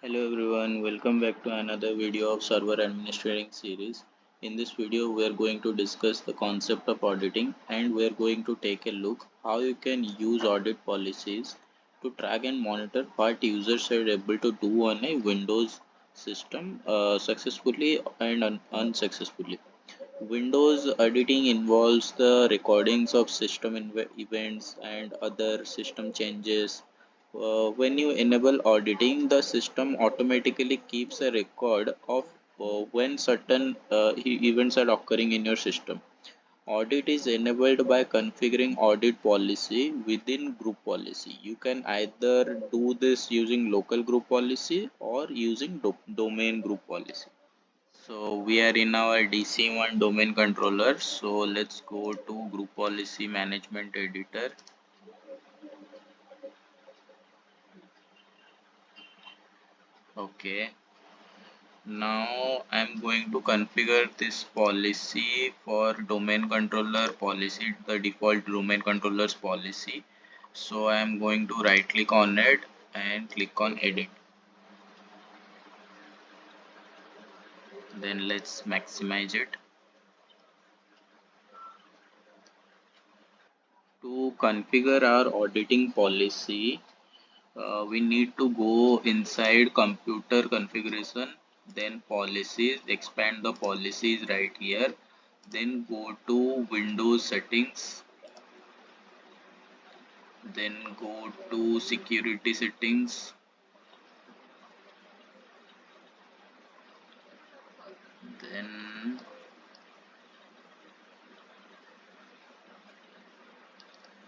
Hello everyone, welcome back to another video of server administrating series. In this video we are going to discuss the concept of auditing and we are going to take a look how you can use audit policies to track and monitor what users are able to do on a Windows system successfully and unsuccessfully. Windows auditing involves the recordings of system events and other system changes. When you enable auditing, the system automatically keeps a record of when certain events are occurring in your system. Audit is enabled by configuring audit policy within group policy. You can either do this using local group policy or using domain group policy. So we are in our DC1 domain controller. So let's go to group policy management editor. Okay. Now I'm going to configure this policy for domain controller policy, the default domain controllers policy. So I'm going to right click on it and click on edit. Then let's maximize it. To configure our auditing policy, we need to go inside computer configuration, then policies, expand the policies right here, then go to Windows settings, then go to security settings,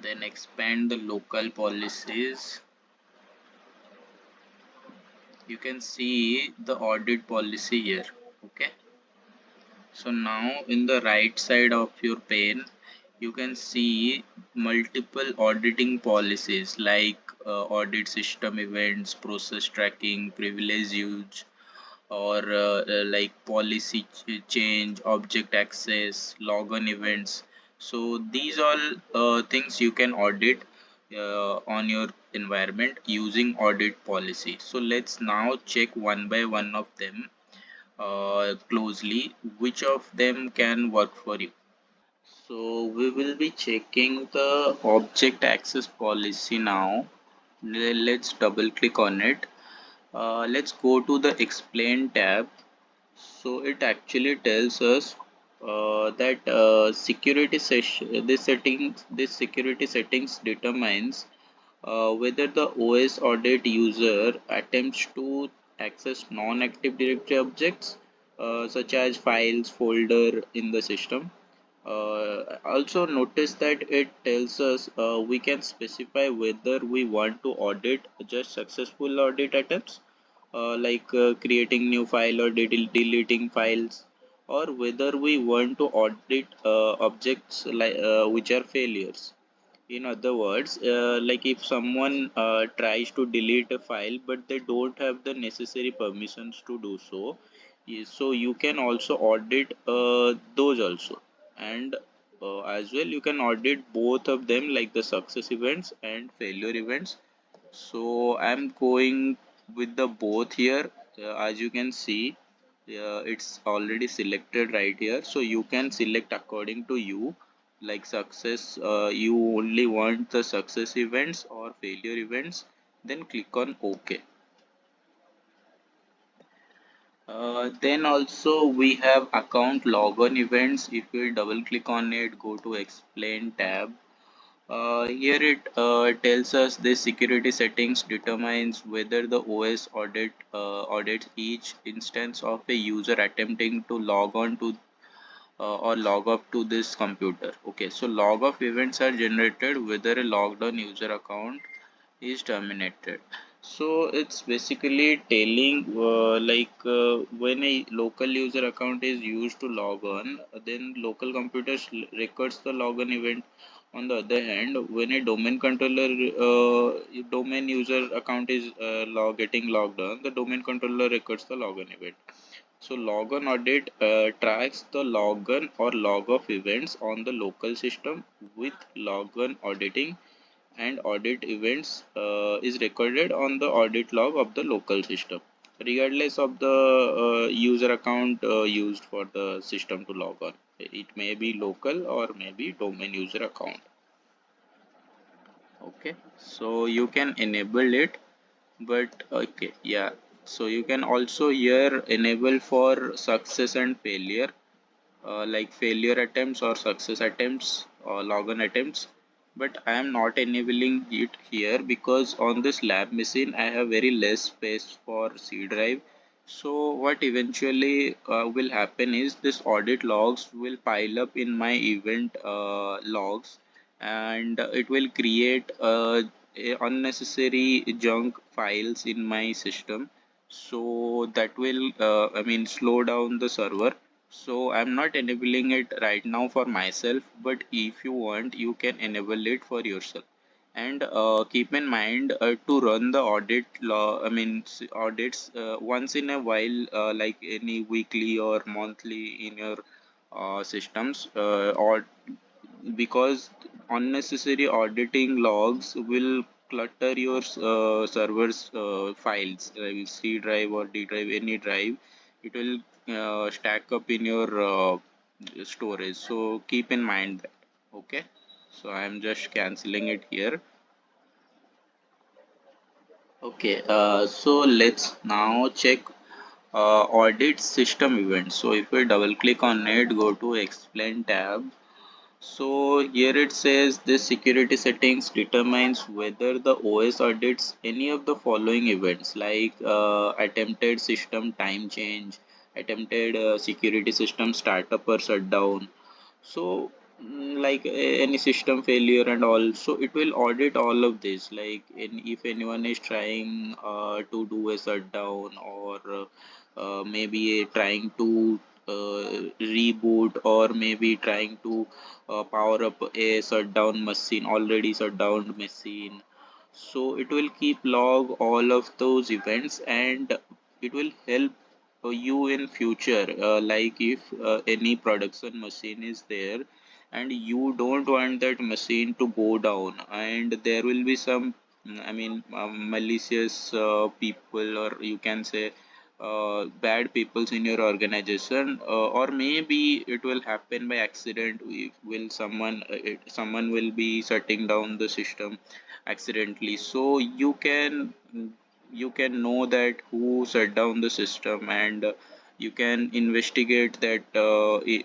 then expand the local policies. You can see the audit policy here. Okay, so now in the right side of your pane you can see multiple auditing policies like audit system events, process tracking, privilege use, or like policy change, object access, login events. So these all things you can audit on your environment using audit policy. So let's now check one by one of them closely, which of them can work for you. So we will be checking the object access policy now. Let's double click on it. Let's go to the explain tab. So it actually tells us that this security settings determines whether the OS audit user attempts to access non-active directory objects such as files folder in the system. Also notice that it tells us we can specify whether we want to audit just successful audit attempts like creating new file or deleting files, or whether we want to audit objects like which are failures. In other words, like if someone tries to delete a file but they don't have the necessary permissions to do so, so you can also audit those also. And as well you can audit both of them, like the success events and failure events. So I'm going with the both here. As you can see, it's already selected right here, so you can select according to you, like success, you only want the success events or failure events, then click on OK. Then also we have account logon events. If we double click on it, go to explain tab. Here it tells us the security settings determines whether the OS audits each instance of a user attempting to log on to or log off to this computer. Okay, so log off events are generated whether a logged on user account is terminated. So it's basically telling when a local user account is used to log on, then local computers records the logon event. On the other hand, when a domain user account is getting logged on, the domain controller records the logon event. So logon audit tracks the logon or log off events on the local system, with logon auditing and audit events is recorded on the audit log of the local system. regardless of the user account used for the system to log on. It may be local or maybe domain user account. Okay, so you can enable it, but okay, yeah. So you can also here enable for success and failure, like failure attempts or success attempts or login attempts, but I am not enabling it here because on this lab machine I have very less space for C drive. So what eventually will happen is this audit logs will pile up in my event logs, and it will create unnecessary junk files in my system. So that will slow down the server. So I'm not enabling it right now for myself, but if you want, you can enable it for yourself. And keep in mind to run the audit law, audits once in a while, like any weekly or monthly in your systems, or because unnecessary auditing logs will clutter your server's files, like C drive or D drive, any drive. It will stack up in your storage. So keep in mind that. Okay. So I am just canceling it here. Okay. So let's now check audit system events. So if we double click on it, go to explain tab. So here it says this security settings determines whether the OS audits any of the following events, like attempted system time change, attempted security system startup or shutdown. So like any system failure and all, so it will audit all of this, like if anyone is trying to do a shutdown, or maybe trying to reboot, or maybe trying to power up a shutdown machine, already shut down machine. So it will keep log all of those events, and it will help you in future, like if any production machine is there and you don't want that machine to go down, and there will be some malicious people, or you can say bad peoples in your organization, or maybe it will happen by accident. Will someone someone will be shutting down the system accidentally, so you can know that who shut down the system, and you can investigate that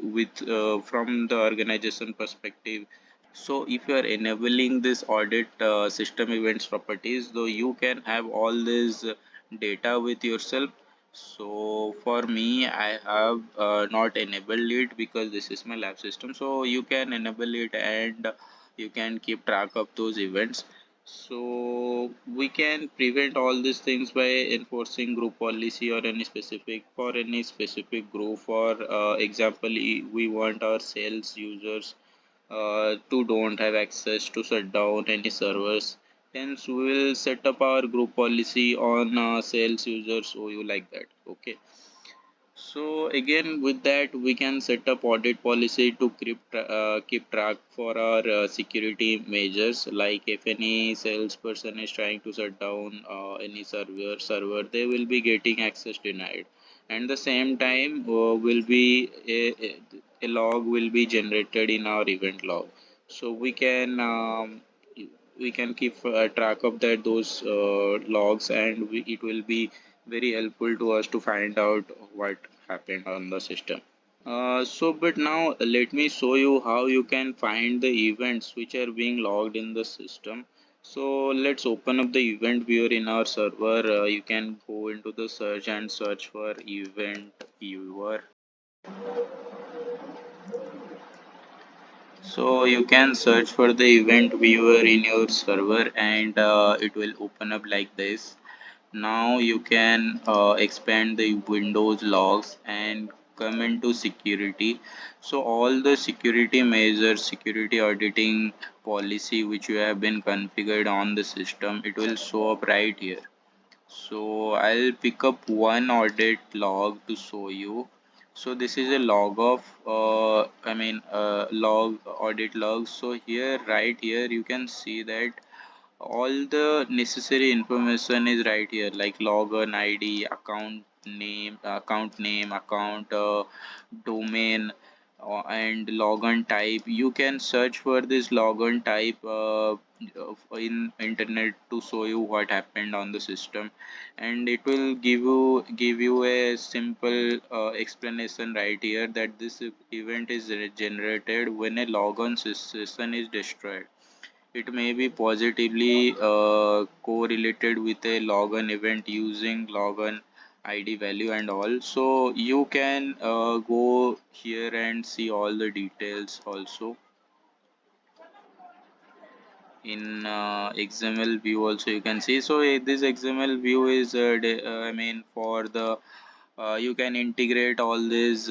with from the organization perspective. So if you are enabling this audit system events properties, though you can have all this data with yourself. So for me, I have not enabled it because this is my lab system. So you can enable it, and you can keep track of those events. So we can prevent all these things by enforcing group policy or any specific for any specific group. For example, we want our sales users to don't have access to shut down any servers. Hence, we will set up our group policy on sales users. So you like that, okay? So again, with that, we can set up audit policy to keep track for our security measures. Like if any salesperson is trying to shut down any server, they will be getting access denied. And the same time, will be a log will be generated in our event log. So we can keep track of that those logs, and it will be very helpful to us to find out what happened on the system. So but now let me show you how you can find the events which are being logged in the system. So let's open up the event viewer in our server. You can go into the search and search for event viewer. So you can search for the event viewer in your server, and it will open up like this. Now you can expand the Windows logs and come into security. So all the security measures, security auditing policy which you have been configured on the system, it will show up right here. So I'll pick up one audit log to show you. So this is a log of log audit log. So here, right here, you can see that All the necessary information is right here, like login id, account name, account domain, and login type. You can search for this login type in internet to show you what happened on the system, and it will give you a simple explanation right here that this event is generated when a logon session is destroyed. It may be positively correlated with a login event using login ID value and all. So you can go here and see all the details also. In XML view also you can see. So this XML view is I mean for the you can integrate all these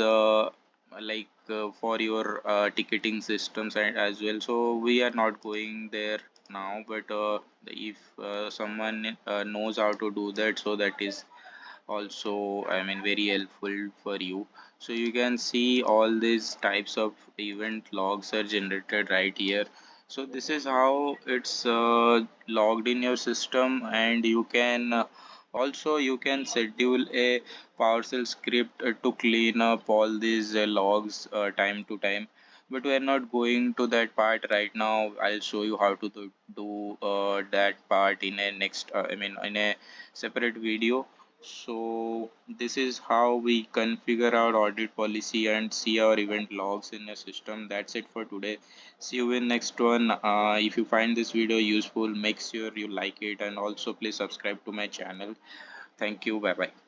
for your ticketing systems and as well. So we are not going there now, but if someone knows how to do that, so that is also, I mean, very helpful for you. So you can see all these types of event logs are generated right here. So this is how it's logged in your system, and you can also you can schedule a PowerShell script to clean up all these logs time to time. But we are not going to that part right now. I'll show you how to do that part in a next I mean in a separate video. So this is how we configure our audit policy and see our event logs in a system. That's it for today. See you in next one. If you find this video useful, make sure you like it, and also please subscribe to my channel. Thank you. Bye bye.